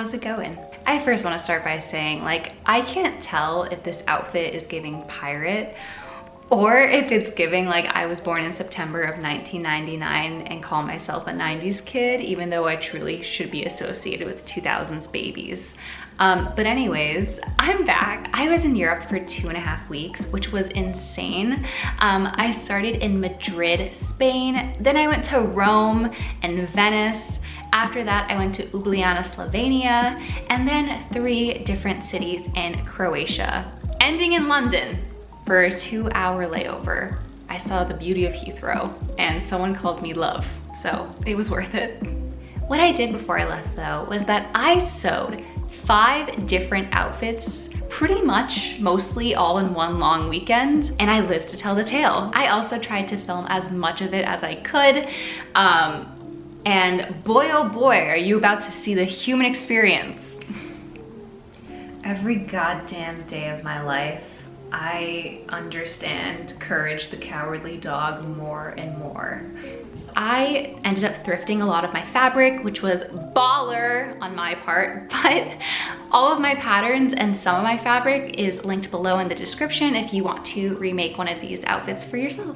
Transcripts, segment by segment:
how's it going? I first want to start by saying, like, I can't tell if this outfit is giving pirate or if it's giving like I was born in September of 1999 and call myself a 90s kid, even though I truly should be associated with 2000s babies. But anyways, I'm back. I was in Europe for 2.5 weeks, which was insane. I started in Madrid, Spain. Then I went to Rome and Venice. After that, I went to Ljubljana, Slovenia, and then 3 different cities in Croatia, ending in London for a 2-hour layover. I saw the beauty of Heathrow and someone called me love, so it was worth it. What I did before I left though was that I sewed 5 different outfits, pretty much mostly all in one long weekend, and I lived to tell the tale. I also tried to film as much of it as I could, and boy oh boy, are you about to see the human experience. Every goddamn day of my life, I understand Courage the Cowardly Dog more and more. I ended up thrifting a lot of my fabric, which was baller on my part, but all of my patterns and some of my fabric is linked below in the description if you want to remake one of these outfits for yourself.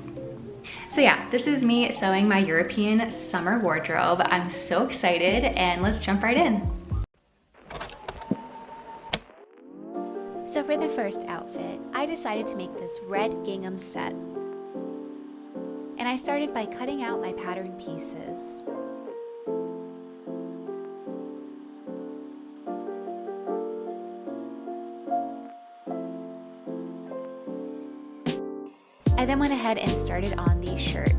So yeah, this is me sewing my European summer wardrobe. I'm so excited, and let's jump right in. So for the first outfit, I decided to make this red gingham set. And I started by cutting out my pattern pieces. I then went ahead and started on the shirt.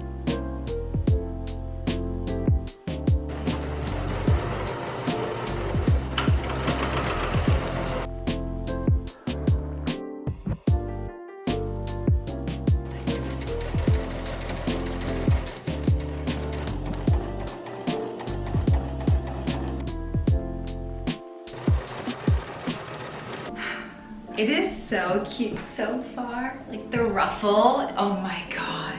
It is so cute so far, like the ruffle, oh my God.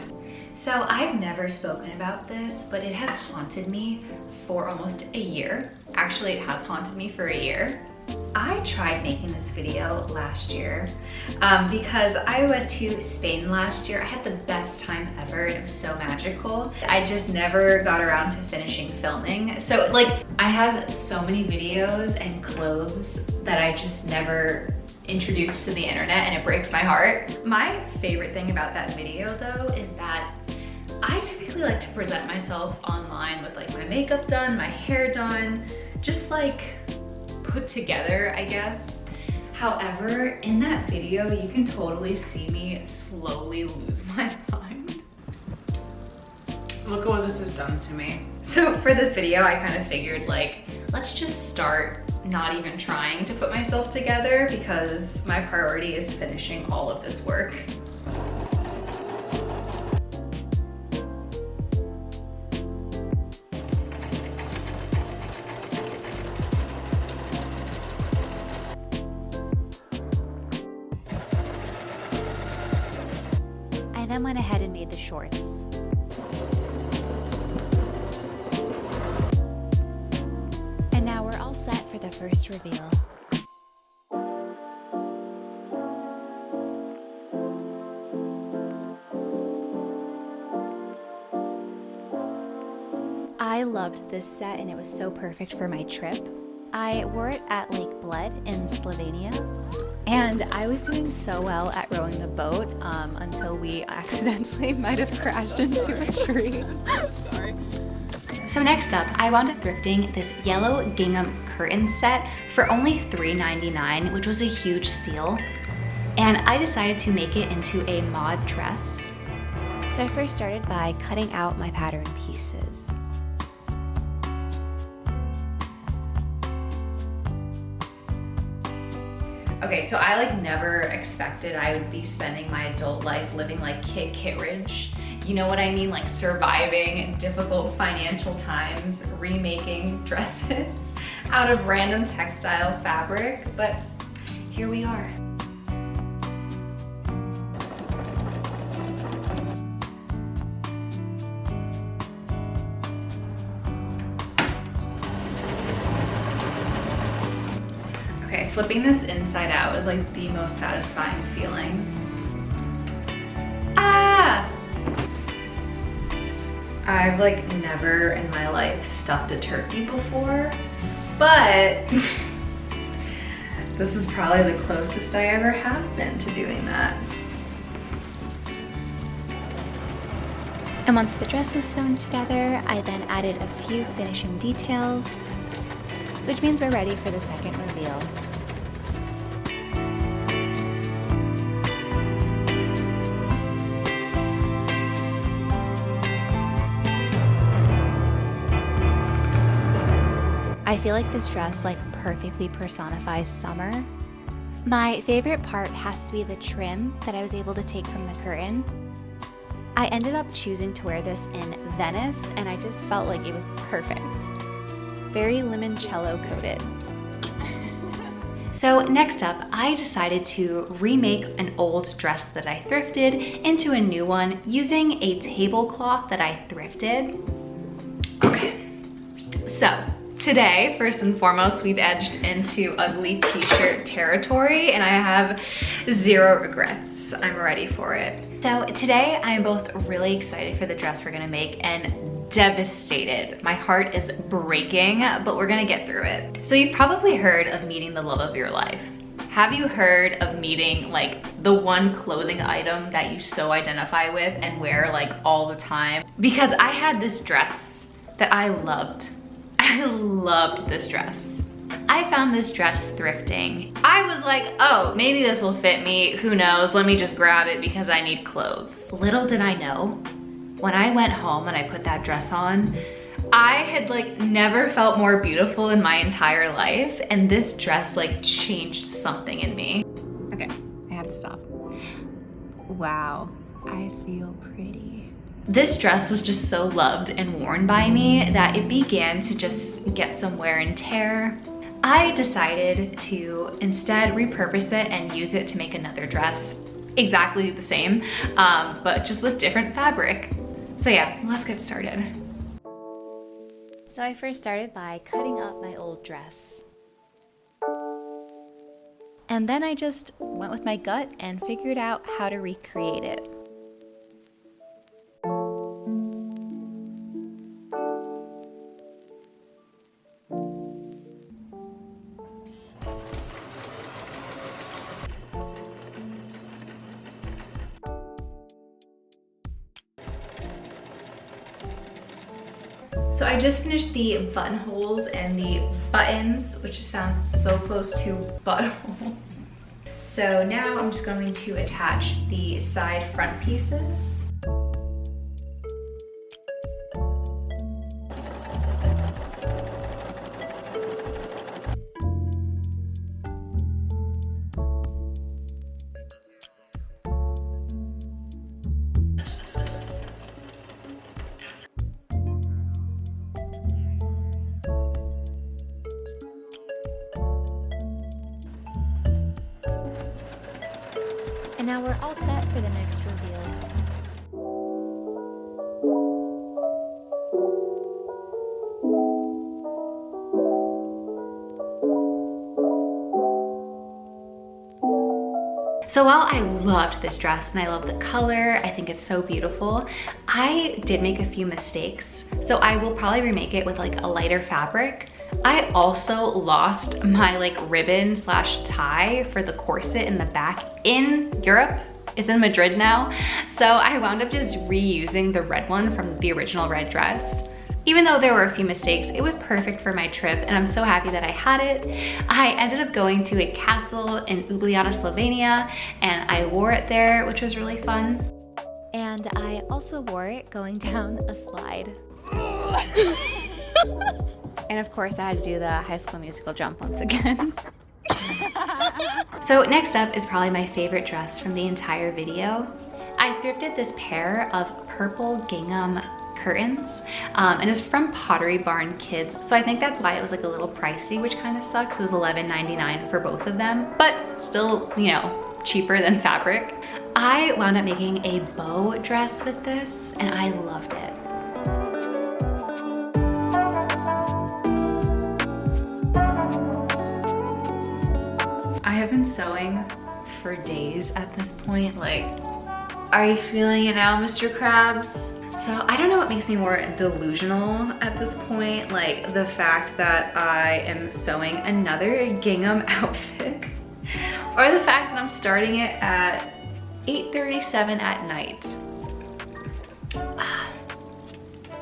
So I've never spoken about this, but it has haunted me for almost a year. Actually, it has haunted me for a year. I tried making this video last year because I went to Spain last year. I had the best time ever and it was so magical. I just never got around to finishing filming. So like, I have so many videos and clothes that I just never introduced to the internet, and it breaks my heart. My favorite thing about that video though is that I typically like to present myself online with like my makeup done, my hair done, just like put together, I guess. However, in that video, you can totally see me slowly lose my mind. Look at what this has done to me. So for this video, I kind of figured like, let's just start not even trying to put myself together because my priority is finishing all of this work. I then went ahead and made the shorts. And now we're all set for the first reveal. I loved this set and it was so perfect for my trip. I wore it at Lake Bled in Slovenia, and I was doing so well at rowing the boat until we accidentally might have crashed into a tree. Sorry. So next up, I wound up thrifting this yellow gingham curtain set for only $3.99, which was a huge steal. And I decided to make it into a mod dress. So I first started by cutting out my pattern pieces. Okay, so I like never expected I would be spending my adult life living like Kit Kittredge. You know what I mean? Like surviving difficult financial times, remaking dresses out of random textile fabric, but here we are. Okay, flipping this inside out is like the most satisfying feeling. Ah! I've like never in my life stuffed a turkey before, but this is probably the closest I ever have been to doing that. And once the dress was sewn together, I then added a few finishing details, which means we're ready for the second reveal. I feel like this dress like perfectly personifies summer. My favorite part has to be the trim that I was able to take from the curtain. I ended up choosing to wear this in Venice, and I just felt like it was perfect. Very limoncello coated. So next up, I decided to remake an old dress that I thrifted into a new one using a tablecloth that I thrifted. Okay, so today, first and foremost, we've edged into ugly t-shirt territory, and I have zero regrets. I'm ready for it. So today, I'm both really excited for the dress we're gonna make and devastated. My heart is breaking, but we're gonna get through it. So you've probably heard of meeting the love of your life. Have you heard of meeting like the one clothing item that you so identify with and wear like all the time? Because I had this dress that I loved. I loved this dress. I found this dress thrifting. I was like, oh, maybe this will fit me. Who knows? Let me just grab it because I need clothes. Little did I know, when I went home and I put that dress on, I had like never felt more beautiful in my entire life. And this dress like changed something in me. Okay, I have to stop. Wow, I feel pretty. This dress was just so loved and worn by me that it began to just get some wear and tear. I decided to instead repurpose it and use it to make another dress exactly the same, but just with different fabric. So yeah, let's get started. So I first started by cutting up my old dress. And then I just went with my gut and figured out how to recreate it. So I just finished the buttonholes and the buttons, which sounds so close to butthole. So now I'm just going to attach the side front pieces. And now we're all set for the next reveal. So while I loved this dress and I love the color, I think it's so beautiful, I did make a few mistakes. So I will probably remake it with like a lighter fabric. I also lost my like ribbon slash tie for the corset in the back in Europe. It's in Madrid now. So I wound up just reusing the red one from the original red dress. Even though there were a few mistakes, it was perfect for my trip and I'm so happy that I had it. I ended up going to a castle in Ljubljana, Slovenia, and I wore it there, which was really fun. And I also wore it going down a slide. And of course I had to do the High School Musical jump once again. So next up is probably my favorite dress from the entire video. I thrifted this pair of purple gingham curtains and it's from Pottery Barn Kids, so I think that's why it was like a little pricey, which kind of sucks. It was $11.99 for both of them, but still, you know, cheaper than fabric. I wound up making a bow dress with this and I loved it. have been sewing for days at this point. Like, are you feeling it now, Mr. Krabs? So I don't know what makes me more delusional at this point, like the fact that I am sewing another gingham outfit, or the fact that I'm starting it at 8:37 at night.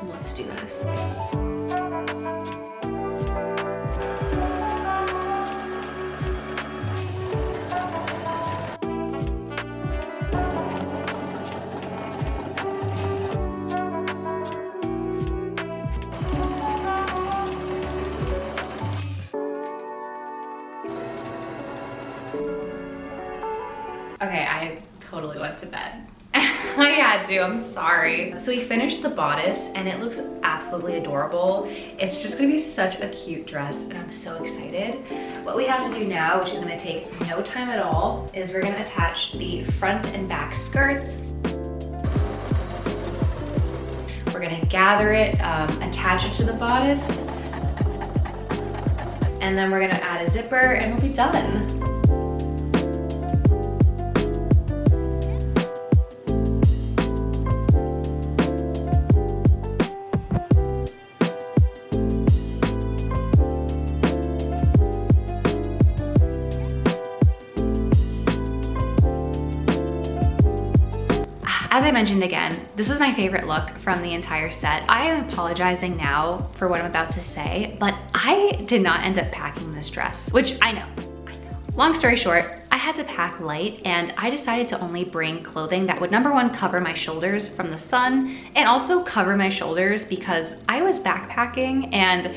Let's do this. Okay, I totally went to bed. I had to, I'm sorry. So we finished the bodice and it looks absolutely adorable. It's just gonna be such a cute dress and I'm so excited. What we have to do now, which is gonna take no time at all, is we're gonna attach the front and back skirts. We're gonna gather it, attach it to the bodice, and then we're gonna add a zipper and we'll be done. As I mentioned again, this was my favorite look from the entire set. I am apologizing now for what I'm about to say, but I did not end up packing this dress, which I know. Long story short, I had to pack light and I decided to only bring clothing that would, number one, cover my shoulders from the sun and also cover my shoulders because I was backpacking and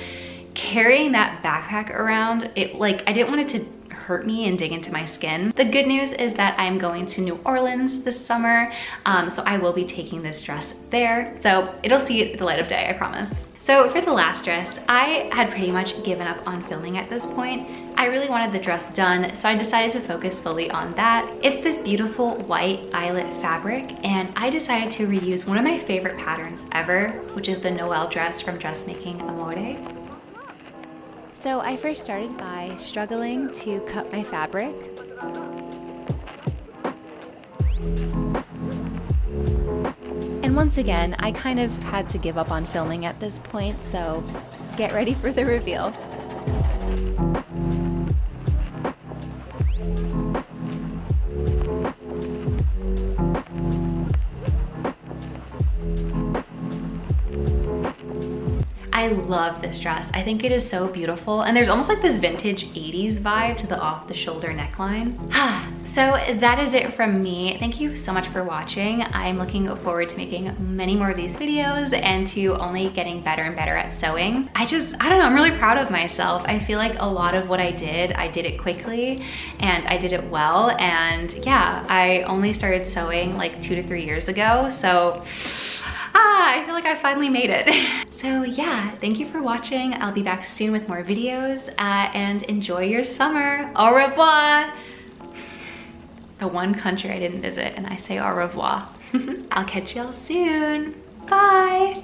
carrying that backpack around, I didn't want it to hurt me and dig into my skin. The good news is that I'm going to New Orleans this summer, so I will be taking this dress there. So it'll see the light of day, I promise. So for the last dress, I had pretty much given up on filming at this point. I really wanted the dress done, so I decided to focus fully on that. It's this beautiful white eyelet fabric, and I decided to reuse one of my favorite patterns ever, which is the Noel dress from Dressmaking Amore. So I first started by struggling to cut my fabric. And once again, I kind of had to give up on filming at this point, so get ready for the reveal. I love this dress. I think it is so beautiful. And there's almost like this vintage 80s vibe to the off the shoulder neckline. So that is it from me. Thank you so much for watching. I'm looking forward to making many more of these videos and to only getting better and better at sewing. I don't know, I'm really proud of myself. I feel like a lot of what I did it quickly and I did it well. And yeah, I only started sewing like 2 to 3 years ago. So I feel like I finally made it. So yeah, thank you for watching. I'll be back soon with more videos and enjoy your summer. Au revoir. The one country I didn't visit and I say au revoir. I'll catch y'all soon. Bye.